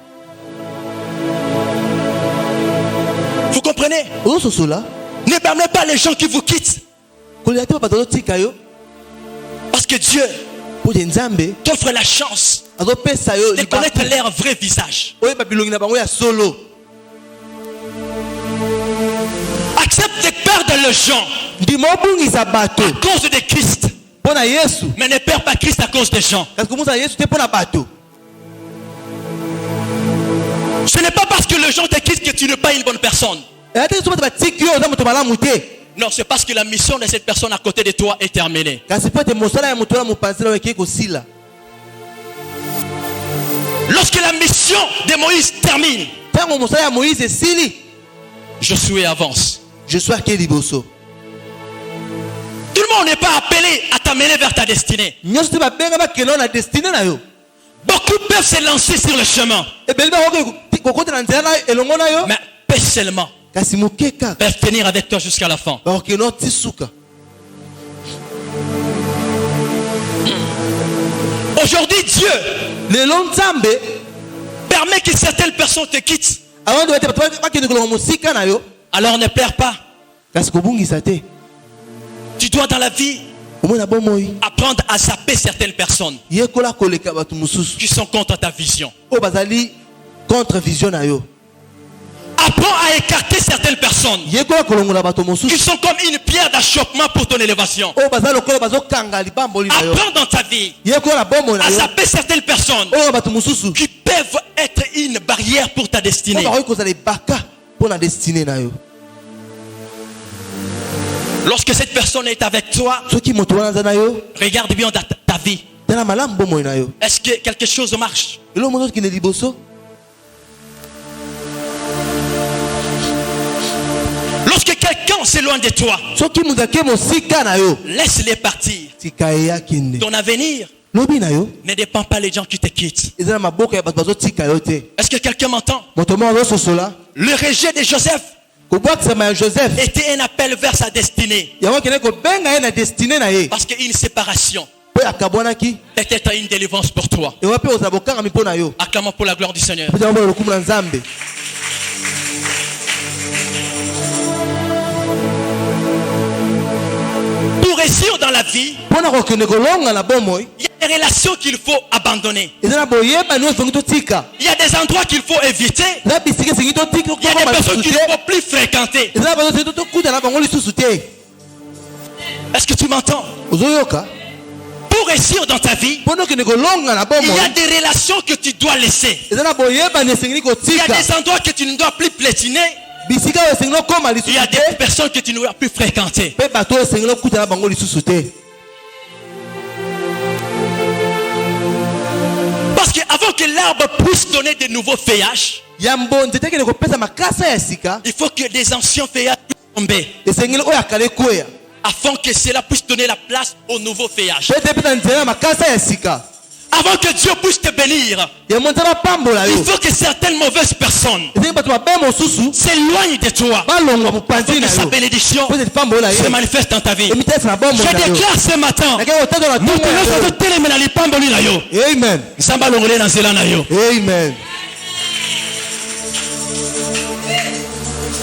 Vous comprenez? Ozososola. Ne permettez pas les gens qui vous quittent. Kolela te bato bazotika yo. Parce que Dieu Po te nzambe t'offre la chance azopesa yo de connaître leur vrai visage. oyeba bilongi na bango ya solo. Accepte de perdre les gens Ndima obungisa bato à cause de Christ, mpo na Yesu. mais ne perds pas Christ à cause des gens. Kasi komonisa Yesu te mpo na bato. Ce n'est pas parce que les gens te quittent que tu n'es pas une bonne personne. Eya te so bato batiki yo oza moto malamu te. Non, c'est parce que la mission de cette personne à côté de toi est terminée. Kasi po ete mosala ya moto wana mopanzi na yo ekei kosila. Lorsque la mission de Moïse termine, Ntango mosala ya Moïse esili, Josué avance. Josué akei liboso. Tout le monde n'est pas appelé à t'amener vers ta destinée. Nyonso te babenga bakende na destine na yo. Beaucoup peuvent se lancer sur le chemin. Ebeli bakoki kokota na nzela elongo na yo mais peu seulement kasi moke kaka peuvent tenir avec toi jusqu'à la fin. bakokende ti suka. Aujourd'hui, Dieu lelo nzambe permet que certaines personnes te quittent. avant de bakende kolonga mosika na yo Alors ne pleure pas. kasi kobungisa te. Tu dois dans la vie omona bomoi apprendre à zapper certaines personnes yekola koleka bato mosusu qui sont contre ta vision. oyo bazali contre vision na yo. Apprends à écarter certaines personnes yekola kolongola bato qui mosusu sont comme une pierre d'achoppement pour ton élévation. oyo bazali lokola bazokanga libamboli na yo. Apprends dans ta vie yekola bomoi na à yo zapper certaines personnes oyo bato mosusu qui peuvent être une barrière pour ta destinée. oyo bakoki kozala ebaka mpo na destine na yo. Lorsque cette personne est avec toi, soki moto wana aza na yo regarde bien dans ta vie. tala malamu bomoi na yo. Est-ce que quelque chose marche? elo moto okende liboso Lorsque quelqu'un s'éloigne de toi, soki moto ake mosika na yo laisse-les partir. tika ye akende. Ton avenir lobi na yo ne dépend pas des gens qui te quittent. eza na maboko ya bato bazotika yo te. Est-ce que quelqu'un m'entend? moto moko azososola Le rejet de Joseph kobwakisama ya joseph était un appel vers sa destinée. yango akende kobenga ye na destine na ye Parce qu'une séparation mpo akabwanaki peut être une délivrance pour toi. ewa mpe ozala bokangami mpo na yo. Acclamons pour la gloire du Seigneur. mpo jambo lokumu na nzambe. Pour réussir dans la vie, mpo na kokende kolonga na bomoi il y a des relations qu'il faut abandonner. eza na boyebani oyo esengeli totika. Il y a des endroits qu'il faut éviter. eza bisika esengeli totika Il y a des kokoma personnes lisusu qu'il te. ne faut plus fréquenter. eza na bato esengeli tokuta na bango lisusu te. Est-ce que tu m'entends? ozoyoka Pour réussir dans ta vie, mpo na okende kolonga na il y a bomoi des relations que tu dois laisser. eza na boyebani esengeli Il y a kotika. des endroits que tu ne dois plus piétiner. bisika oyo esengeli okoma Il y a lisusu des te personnes que tu ne dois plus fréquenter. mpe bato oyo esengeli okuta na bango lisusu te. Parce qu'avant que l'arbre puisse donner de nouveaux feuillages, yambo nzete ekende kopesa makasa ya sika il faut que des anciens feuillages puissent tomber esengeli oyo akala ekweya afin que cela puisse donner la place aux nouveaux feuillages. mpe te epesa nzela ya makasa ya sika. Avant que Dieu puisse te bénir, yango nzela bapambola il yo faut que certaines mauvaises personnes esengeli bato mabe mosusu s'éloignent de toi. balongwa mopanzi Que na sa yo bénédiction mpo ete pambola se ye manifeste dans ta vie. emitesi na bombo Je na yo. déclare ce matin, nakei kotatala moto ntongo nyonso ya azotelemela lipamboli na yo, yo. Amen. nzambe alongole na nzela na yo. Amen.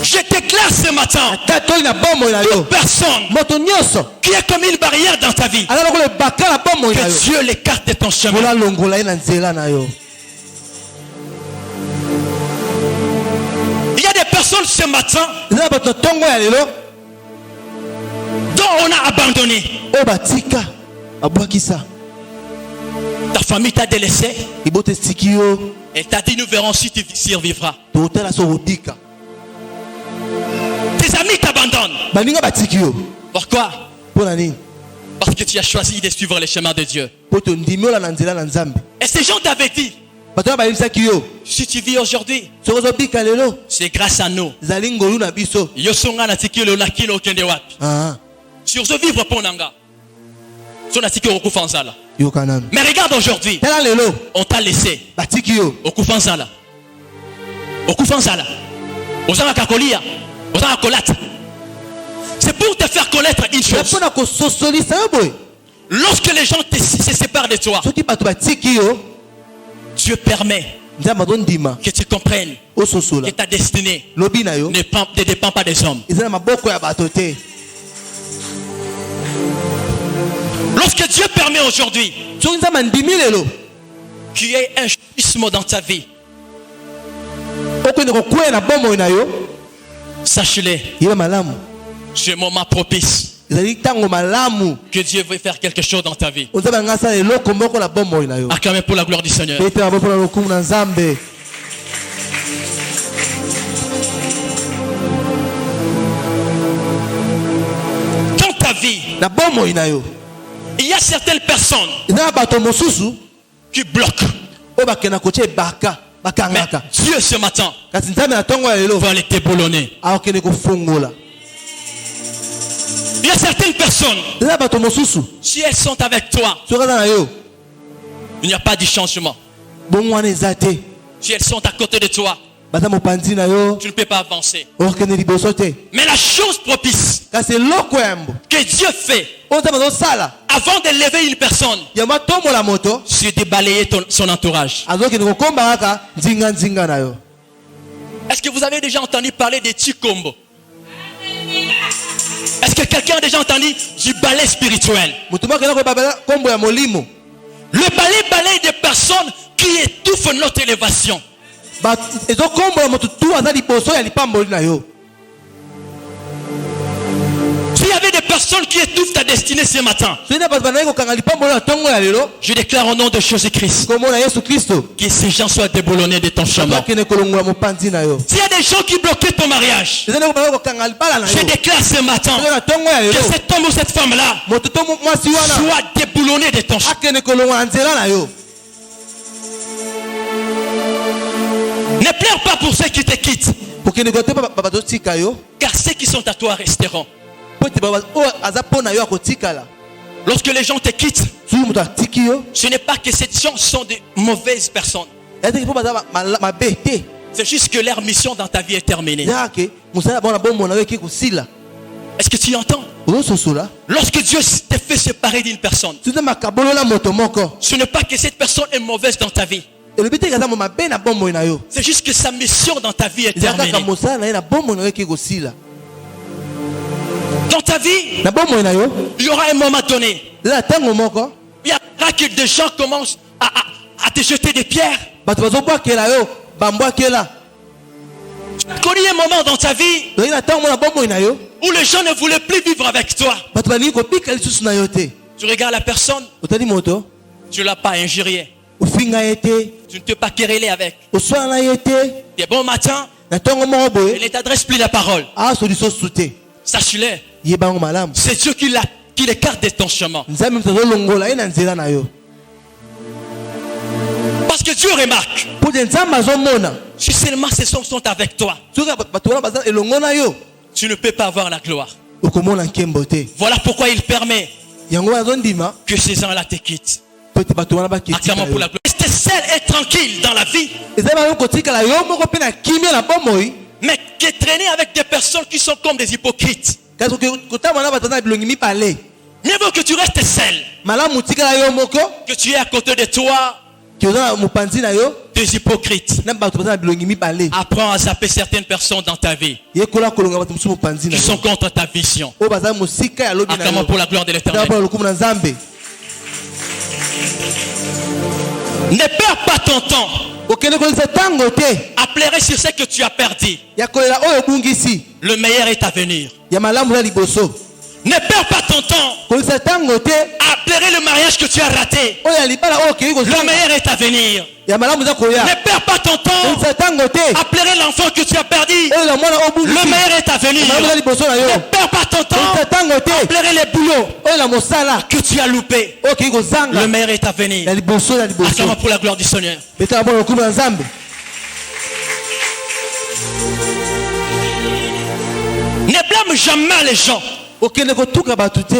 Je déclare ce matin, tatoli na bombo na yo personne moto nyonso qui est comme une barrière dans ta vie, aza lokola ebaka na bombo na que yo Dieu l'écarte de ton chemin. mpona alongola ye na nzela na yo. Il y a des personnes ce matin eza na bato na ntongo ya lelo dont on a abandonné. oyo batika babwakisa Ta famille t'a délaissé. libota esiki yo Elle t'a dit, nous verrons si tu survivras. totala so kodika. Tes amis t'abandonnent. baninga batiki yo Pourquoi? mpo na nini? Parce que tu as choisi de suivre le chemin de Dieu. mpo tondimi ola na nzela na nzambe. Et ces gens t'avaient dit, bato oyo bayebisaki yo si tu vis aujourd'hui, soki ozobika lelo c'est grâce à nous. ezali ngolu na biso. Yo songa na tiki lo nakino okende wapi. Ah, Si ozovivre pour nanga. So na tiki okufa nzala. yoka nanu Mais regarde aujourd'hui, tala lelo on t'a laissé. batiki yo Okufa nzala. Okufa nzala. Ozanga kakolia. Ozanga kolata. C'est pour te faire connaître une ya chose. mpona kososolisa yo boye. Lorsque les gens se séparent de toi, soki bato batiki yo Dieu permet nzambe azondima que tu comprennes ososola que ta destinée lobi na yo ne dépend pas des hommes. eza na maboko ya bato te. Lorsque Dieu permet aujourd'hui soki nzambe andimi lelo qu'il y ait un schisme dans ta vie, okende kokweya na bomoi na yo sache-le, yeba malamu c'est un moment propice ezali ntango malamu que Dieu veut faire quelque chose dans ta vie. nzambe anga asala eloko moko na bomoi na yo Acclamez pour la gloire du Seigneur. pe te mabo mpona lokumu na nzambe. Dans ta vie, na bomoi na yo il y a certaines personnes eza na bato mosusu qui bloquent. oyo bakenda kotia ebaka Mais bakangaka Dieu ce matin kasi nzambe na ntongo ya lelo va les déboulonner. akokende kofongola. Il y a certaines personnes, eza na bato mosusu si elles sont avec toi, soki aza na yo il n'y a pas de changement. bongo wana eza te. Si elles sont à côté de toi, baza mopanzi na yo tu ne peux pas avancer. okende liboso te Mais la chose propice kasi eloko yambo que Dieu fait oyo nzambe azosala avant de lever une personne, yango atombola moto c'est de balayer son entourage. azokende kokomba kaka nzinga na yo. Est-ce que vous avez déjà entendu parler des Tikombo? Est-ce que quelqu'un a déjà entendu du balai spirituel? moto moko akenda koyeba kombo ya molimo. Le balai balaye des personnes qui étouffent notre élévation. ezokombola moto tu aza liboso ya lipamboli na yo. S'il y avait des personnes qui étouffent ta destinée ce matin, soki na bato banaki kokanga lipamboli na ntongo ya lelo je déclare au nom de Jésus-Christ kombo na yesu kristo que ces gens soient déboulonnés de ton chemin. akende kolongola mopanzi na yo. S'il y a des gens qui bloquaient ton mariage, eza ndeko banaki kokanga libala na yo je déclare ce matin soki na ntongo ya que lelo cet homme ou cette femme-là moto to mwasi wana soit déboulonné de ton chemin. akende kolongola nzela na yo. Ne pleure pas pour ceux qui te quittent, kokende kote bato otika yo car ceux qui sont à toi resteront. po ete oyo aza mpo na yo akotikala. Lorsque les gens te quittent, soki moto atiki yo ce n'est pas que ces gens sont de mauvaises personnes. ezaki mpo baza mabe te C'est juste que leur mission dans ta vie est terminée. ezaka ke mosala bona bombo na yo eki kosila Est-ce que tu entends? ozososola. Lorsque Dieu te fait séparer d'une personne, soki makabolola moto moko ce n'est pas que cette personne est mauvaise dans ta vie. elobi te aza mo mabe na bomoi na yo C'est juste que sa mission dans ta vie est eza kaka terminée. mosala na ye na bomoi na yo eki kosila. Dans ta vie, na bomoi na yo il y aura un moment donné, eza na ntango moko il y aura que des gens commencent à te jeter des pierres. bato bazobwakela yo bambwakela. Tu as connu un moment dans ta vie oyi na ntango mo na bomoi na yo où les gens ne voulaient plus vivre avec toi. bato balingi kobika lisusu na yo te. Tu regardes la personne, otali moto tu ne l'as pas injurié. ofinga ye te Tu ne peux pas quereller avec. oswana na ye te Des bons matins, na ntongo moko il boye ne t'adresse plus la parole. aso lisusu te Sache-le, yebango malamu c'est Dieu qui l'écarte de ton chemin. nzambe moto azolongola ye na nzela na yo Parce que Dieu remarque, po te nzambe azomona si seulement ces hommes sont avec toi, soki bato wana baza elongo na yo tu ne peux pas avoir la gloire. okomona nkembo te. Voilà pourquoi il permet yango wana azondima que ces gens-là te quittent. po ete bato wana bakiti na Acclamons pour la yo. gloire. Reste seul et tranquille dans la vie, eza bano kotikala yo moko mpe na kimia na bomoi mais que traîner avec des personnes qui sont comme des hypocrites. kasi kotama na bato na bilongi mibale Mieux vaut que tu restes seul, malamu otikala yo moko que tu aies à côté de toi ke oza na mopanzi na yo des hypocrites. na bato baza na bilongi mibale Apprends à zapper certaines personnes dans ta vie yekola kolonga bato mosusu mopanzi na qui yo sont contre ta vision. oyo baza mosika ya lobi na Acclamons yo pour la gloire de l'Éternel. mpona lokumu na nzambe. Ne perds pas ton temps okende kolisa ntango te à pleurer sur ce que tu as perdu. ya kolela oyo obungisi Le meilleur est à venir. ya malamu ya liboso. Ne perds pas ton temps kolisa ntango te à pleurer le mariage que tu as raté. oyo ya libala oyo okei Le kozanga meilleur est à venir. ya malamu eza koya. Ne perds pas ton temps kolisa ntango te à pleurer l'enfant que tu as perdu. oyo ya mwana oyo Le obungisi meilleur est à venir. malamu eza liboso na yo. Ne perds pas ton temps kolisa ntango te à pleurer les boulots oyo na mosala que tu as loupés. oyo okei Le kozanga meilleur est à venir. ya liboso na liboso. Acclamons pour la gloire du Seigneur. betala mpona lokumu na nzambe. Ne blâme jamais les gens okende kotuka bato te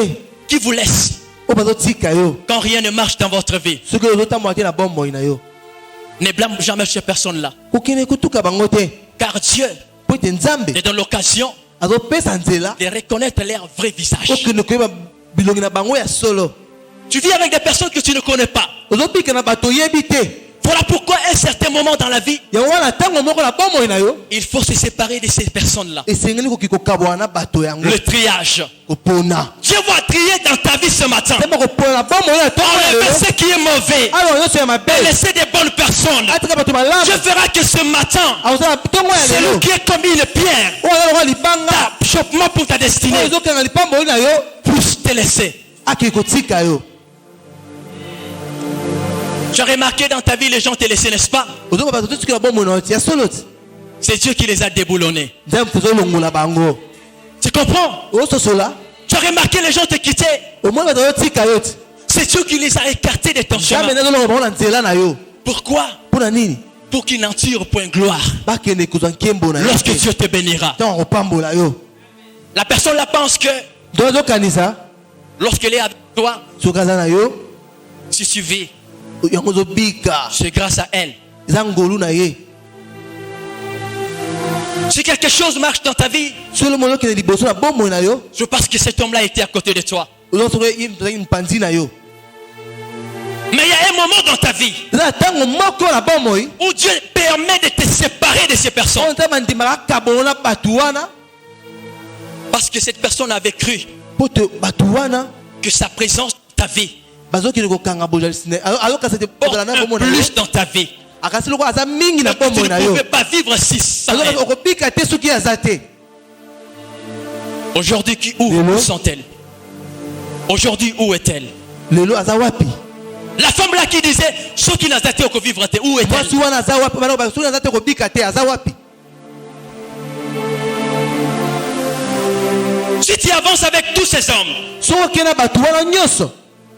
qui vous laissent oyo bazotika yo quand rien ne marche dans votre vie. soki ozotambola te na bomoi na yo. Ne blâme jamais ces personnes-là. okende kotuka bango te Car Dieu po ete nzambe te donne l'occasion azopesa nzela de reconnaître leur vrai visage. okende koyeba bilongi na bango ya solo. Tu vis avec des personnes que tu ne connais pas. ozobika na bato oyebi te. Voilà pourquoi à un certain moment dans la vie, yango wana ntango moko na bomoi na yo il faut se séparer de ces personnes-là. esengeli koki kokabwana na bato yango Le triage. kopona. Dieu va trier dans ta vie ce matin. temba kopona na bomoi na ntongo ya Enlever lelo ce qui est mauvais awa nyonso ya mabe et laisser des bonnes personnes. atika bato malamu Dieu fera que ce matin, akoza na ntongo ya celui lelo qui est comme une pierre, oyo aza lokwa libanga chopement pour ta oyo destinée, ezokanga lipamboli na yo puisse te laisser. akei kotika yo. Tu as remarqué dans ta vie, les gens te laissent, n'est-ce pas? ozoba bato totikela bomoi na yo ti ya solo ti C'est Dieu qui les a déboulonnés. nzambe tozolongola bango Tu comprends? ozososola Tu as remarqué les gens te quitter. omoi bato oyotika yo ti C'est Dieu qui les a écartés de ton nzambe chemin. nde azolonga bango na nzela na yo. Pourquoi? mpona nini Pour qu'ils n'en tirent point gloire bakende kozwa nkembo na yo lorsque te Dieu te bénira. ntango akopambola yo. La personne là pense que donc azokanisa lorsqu'elle est avec toi, soki aza na yo si tu vis, yango ozobika c'est grâce à elle. eza ngolu na ye. Si quelque chose marche dans ta vie, Sur le moment qui est libre, sur la bombe, na yo. je pense que cet homme-là était à côté de toi. L'autre une panzi na yo. Mais il y a un moment dans ta vie Là, tango moko la bombe, où Dieu permet de te séparer de ces personnes. on t'a mandi mara kabona batuana. Parce que cette personne avait cru Pour te batuana. que sa présence dans ta vie Bazo qui ne kanga bojalsine. Alors que c'était porte pour la un bombe na yo. plus dans ta vie. Akasi loko aza mingi na Donc, tu bombe na ne yo. pouvais pas vivre si sans Alors elle. okopika te soki azate. Aujourd'hui, où Lelo. sont-elles? Aujourd'hui, où est-elle? Lelo aza wapi? La femme là qui disait, ceux qui n'ont pas été au vivre, où est-elle? Mwasi wana aza wapi? Bana ba soki azate kobika te aza wapi? Si tu avances avec tous ces hommes Soki na batuana nyoso.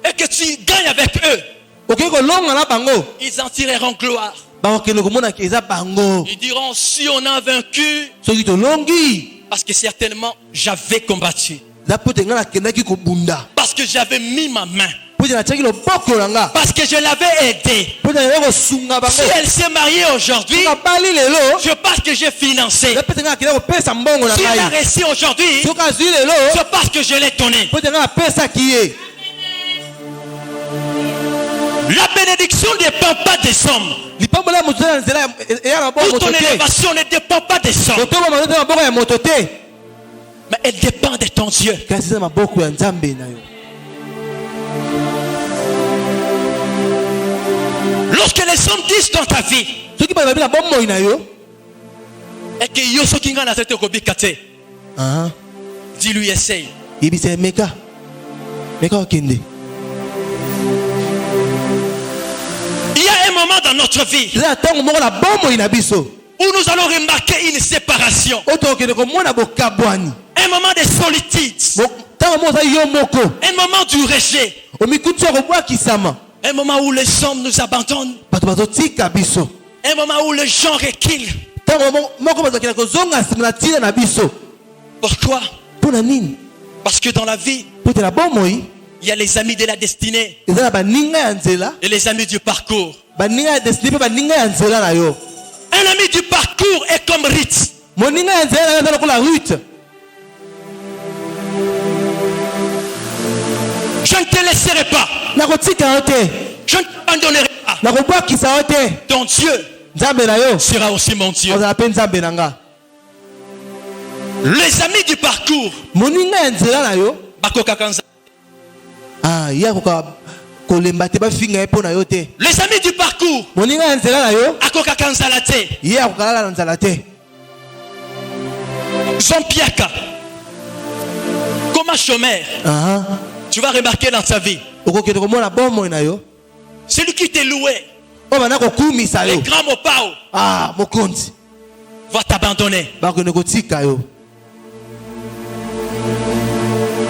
et que tu gagnes avec eux, Oke ko longa na bango. ils en tireront gloire. Ba okende komona ke eza bango. Ils diront, si on a vaincu, Soki to longi. parce que certainement j'avais combattu, Za pote ngana kendaki kobunda. parce que j'avais mis ma main, Pote na tchaki loboko nanga. parce que je l'avais aidé. Pote na ko sunga bango. Si elle s'est mariée aujourd'hui, Soka bali lelo. je pense que j'ai financé. Za pote ngana kendako pesa mbongo na Si elle a ngai. réussi aujourd'hui, Soka zui lelo. je pense que je l'ai donné. Pote ngana pesa kiye. La bénédiction ne dépend pas des hommes. Lipambo la moto na nzela ya na Ou bongo ton moto te. élévation ne dépend pas des hommes. Moto ba moto na bongo ya moto te. Mais elle dépend de ton Dieu. Kasi za maboko ya Nzambe na yo. Lorsque les hommes disent dans ta vie, Soki ba babina bombo na yo. et que yo soki nga na tete kobikate, Ah. dis-lui essaye. Ibise meka. Meka okende. Il y a un moment dans notre vie Za tango moko la bombo ina biso. où nous allons remarquer une séparation, Oto okende komona bokabwani. un moment de solitude, Tango moko za yo moko. un moment du rejet, Omikuti ya kobwakisama. un moment où les hommes nous abandonnent, Bato bazotika biso. un moment où les gens reculent. Tango moko bazokina kozonga nsima na tina na biso. Pourquoi? Mpona nini? Parce que dans la vie, Pote na bomoi il y a les amis de la destinée eza na baninga ya nzela. et les amis du parcours. Baninga ya destinée mpe baninga ya nzela na yo. Un ami du parcours est comme Ruth. Moninga ya nzela na yo eza lokola Ruth. Je ne te laisserai pas. Nakotika yo te. Je ne t'abandonnerai pas. Nakobwakisa yo te. Ton Dieu Nzambe na yo sera aussi mon Dieu. ozala mpe nzambe na nga. Les amis du parcours, Moninga ya nzela na yo Bakokakanza. ye akoka kolemba te bafinga ye mpo na yo te. Les amis du parcours, Moninga ya nzela na yo Akokakanzala te. ye akokalala na nzala te. Zompiaka. Comme un chômeur, Aha. tu vas remarquer dans ta vie, Okokende komona bomoi na yo celui qui t'est loué, oyo banda kokumisa les yo. grands mopao, Mokonzi va t'abandonner. bakende kotika yo.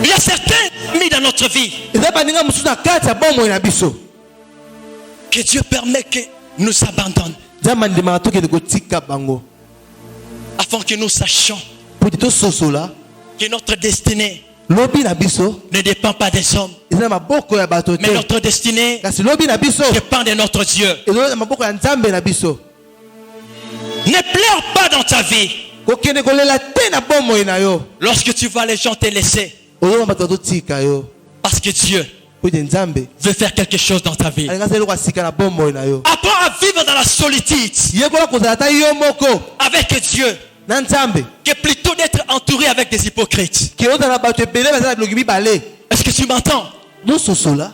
Il y a certains amis dans notre vie Eza baninga mosusu na kati ya bomoi na biso. que Dieu permet que nous abandonne Nzambe andimaka tokende kotika bango afin que nous sachions po te tososola que notre destinée lobi na biso ne dépend pas des hommes, eza na maboko ya bato mais te. notre destinée Kasi lobi na biso dépend de notre Dieu. eza na maboko ya Nzambe na biso. Ne pleure pas dans ta vie Kokende kolela te na bomoi na yo. lorsque tu vois les gens te laisser, Ozoma bato bazotika yo parce que Dieu po te Nzambe veut faire quelque chose dans ta vie. alinga sala eloko asika na bomoi na yo. Apprends à vivre dans la solitude Yekola kozala ta yo moko avec Dieu na Nzambe que plutôt d'être entouré avec des hypocrites. ke ozala na bato ebele baza na bilongi mibale. Est-ce que tu m'entends? Nososola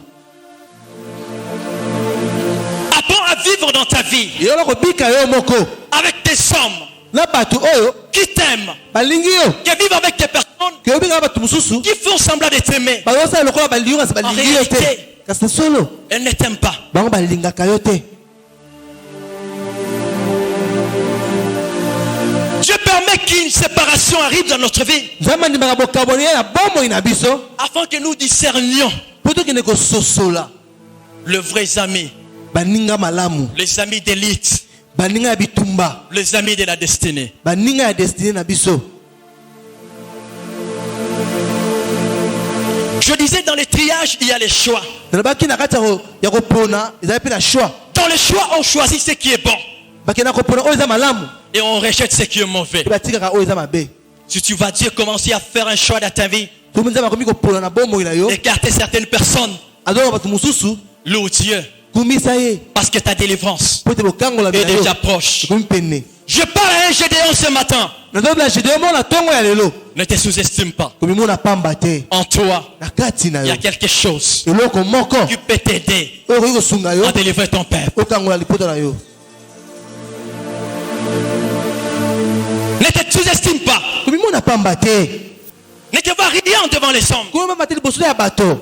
Apprends à vivre dans ta vie yekola kobika yo moko avec des hommes na bato oyo qui t'aiment, balingi yo qui vivent avec des personnes ke obika na bato mosusu qui font semblant de t'aimer. bazosala lokola balingi yo kasi En balingi yo te réalité, kasi solo elles ne t'aiment pas. bango balingaka yo te. Dieu permet qu'une séparation arrive dans notre vie Nzambe andimaka bokaboni ye na bomoi na biso afin que nous discernions po tokende kososola les vrais amis, baninga malamu, les amis d'élite, baninga ya bitumba, les amis de la destinée. baninga ya destine na biso. Je disais, dans les triages, il y a les choix. Nalobaki na kati ya kopona ezali mpe na choix. Dans le choix, on choisit ce qui est bon. Bakenda kopona oyo eza malamu. Et on rejette ce qui est mauvais. pe batikaka oyo eza mabe. Si tu vas dire commencer à faire un choix dans ta vie, Soki nzambe akomi kopola na bomoi na yo, écarter certaines personnes, azonga bato mosusu, loue Dieu, kumisa ye, parce que ta délivrance po ete bokangola est na yo déjà proche. ekomi pene. Je parle à un Gédéon ce matin. nazobila Gédéon mona ntongo ya lelo, Ne te sous-estime pas. komimona pamba te. En toi, Na kati na il y yo a quelque chose eloko moko qui peut t'aider oyo okoki kosunga yo à délivrer ton peuple. okangola lipoto na yo. Ne te sous-estime pas. komimona pamba te, Ne te vois rien devant les hommes. komimona te liboso ya bato,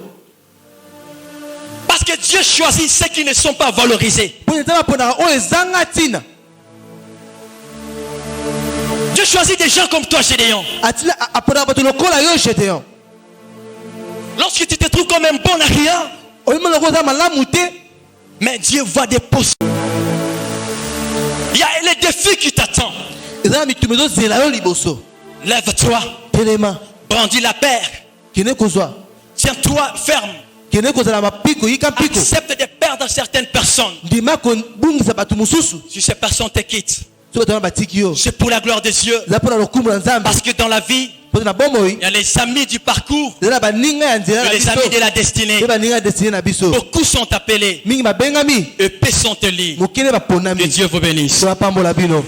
Parce que Dieu choisit ceux qui ne sont pas valorisés. po nzambe aponaka oyo ezanga ntina. Dieu choisit des gens comme toi, Gédéon. aponaka bato lokola yo Gédéon. Lorsque tu te trouves comme un bon à rien, oyimona lokola oza malamu te, mais Dieu voit des possibilités. Il y a les défis qui t'attendent. eza na mitume ezozela yo liboso. Lève-toi, telema, brandis la paire. kende kozwa, Tiens-toi ferme. kende kozala mapiko, yika mpiko. Accepte de perdre certaines personnes. ndima kobungisa bato mosusu Si ces personnes te quittent, soki bato wana batiki yo, c'est pour la gloire de Dieu. eza mpona lokumu na nzambe. Parce que dans la vie, mpona na bomoi il y a les amis du parcours eza na baninga ya nzela et na les biso, amis de la destinée. mpe baninga ya destine na biso. Beaucoup sont appelés mingi babengami, et peu sont élus. mokili Que baponami. Dieu vous bénisse. to bapambola bino.